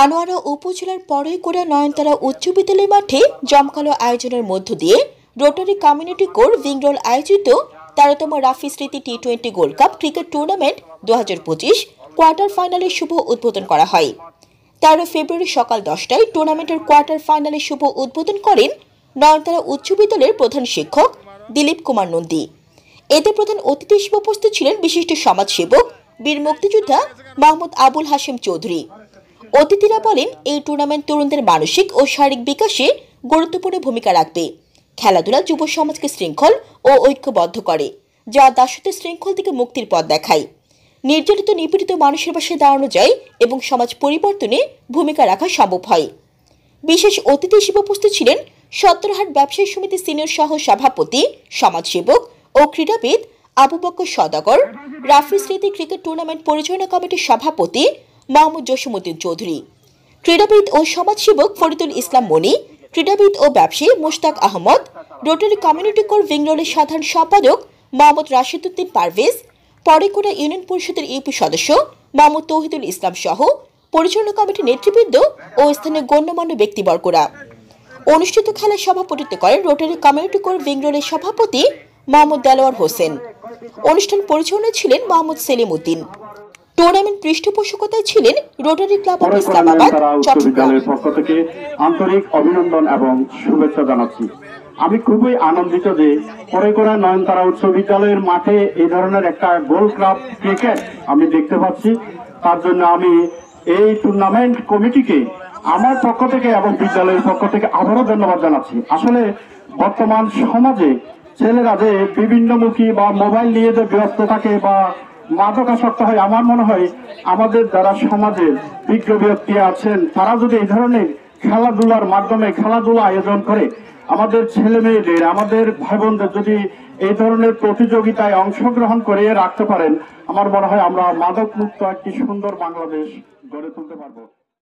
আনোয়ারা উপজেলার পড়ইকোড়া নয়নতারা উচ্চ বিদ্যালয় মাঠে জমকালো আয়োজনের মধ্য দিয়ে রোটারি কমিউনিটি কোর উইংরোল আয়োজিত ১৩তম রাফি স্মৃতি টি-20 gold cup cricket tournament ২০২৫ quarter ফাইনালের শুভ উদ্বোধন করা হয়। ১৩ ফেব্রুয়ারি সকাল ১০টায় টুর্নামেন্টের কোয়ার্টার ফাইনালের শুভ উদ্বোধন করেন নয়নতারা উচ্চ বিদ্যালয়ের প্রধান শিক্ষক দিলীপ কুমার নন্দী। এতে প্রধান অতিথি হিসেবে উপস্থিত ছিলেন বিশিষ্ট সমাজসেবক বীর মুক্তিযোদ্ধা মোহাম্মদ আবুল হাশেম চৌধুরী। অতিথিরা বলেন, এই টুর্নামেন্ট তরুণদের মানসিক ও শারীরিক বিকাশে গুরুত্বপূর্ণ ভূমিকা রাখবে। খেলাধুলা যুব সমাজকে শৃঙ্খল ও ঐক্যবদ্ধ করে, যা দাসত্বের শৃঙ্খল থেকে মুক্তির পথ দেখায়। নির্যাতিত নিপীড়িত মানুষের পাশে দাঁড়ানো যায় এবং সমাজ পরিবর্তনে ভূমিকা রাখা সম্ভব হয়। বিশেষ অতিথি হিসেবে উপস্থিত ছিলেন সত্তরহাট ব্যবসায়ী সমিতি সিনিয়র সহ সভাপতি, সমাজসেবক ও ক্রীড়াবিদ আবু বকর সওদাগর, রাফি স্মৃতি ক্রিকেট টুর্নামেন্ট পরিচালনা কমিটির সভাপতি মোহাম্মদ জসিমউদ্দিন চৌধুরী, ক্রীড়াবিদ ও সমাজসেবক ফরিদুল ইসলাম মনি, ক্রীড়াবিদ ও ব্যবসায়ী Mushtaq Ahmed, rotary community core উইংরোলের সাধারণ সম্পাদক মোহাম্মদ রাশিদ উদ্দিন পারভেজ, পড়ইকোড়া ইউনিয়ন পরিষদের ইউপি সদস্য মোহাম্মদ তৌহিদুল ইসলাম সহ পরিচালনা কমিটির নেতৃবৃন্দ ও স্থানীয় গণ্যমান্য ব্যক্তিবর্গরা। অনুষ্ঠিত খেলায় সভাপতিত্ব করেন রোটারি কমিউনিটি কোর উইংরোলের সভাপতি মোহাম্মদ দেলোয়ার হোসেন। অনুষ্ঠান পরিচালনায় ছিলেন মোহাম্মদ সেলিম উদ্দিন। টুর্নামেন্ট পৃষ্ঠপোষকতায় ছিলেন রোটারি ক্লাব অফ ইসলামাবাদ, চট্টগ্রামের পক্ষ থেকে আন্তরিক অভিনন্দন এবং শুভেচ্ছা জানাচ্ছি। আমি খুবই আনন্দিত যে পড়ইকোড়া নয়নতারা উচ্চ বিদ্যালয়ের মাঠে এই ধরনের একটা গোল্ড কাপ ক্রিকেট আমি দেখতে পাচ্ছি। তার জন্য আমি এই টুর্নামেন্ট কমিটিকে আমার পক্ষ থেকে এবং বিদ্যালয়ের পক্ষ থেকে আবারও ধন্যবাদ জানাচ্ছি। আসলে বর্তমান সমাজে ছেলেরা যে বিভিন্নমুখী বা মোবাইল নিয়ে যে ব্যস্ত থাকে বা মাদকাসক্ত হয়, আমার মনে হয় আমাদের যারা সমাজের বিজ্ঞ ব্যক্তি আছেন তারা যদি এই ধরনের খেলাধুলার মাধ্যমে খেলাধুলা আয়োজন করে আমাদের ছেলে মেয়েদের, আমাদের ভাই বোনদের যদি এই ধরনের প্রতিযোগিতায় অংশগ্রহণ করে রাখতে পারেন, আমার মনে হয় আমরা মাদক মুক্ত একটি সুন্দর বাংলাদেশ গড়ে তুলতে পারবো।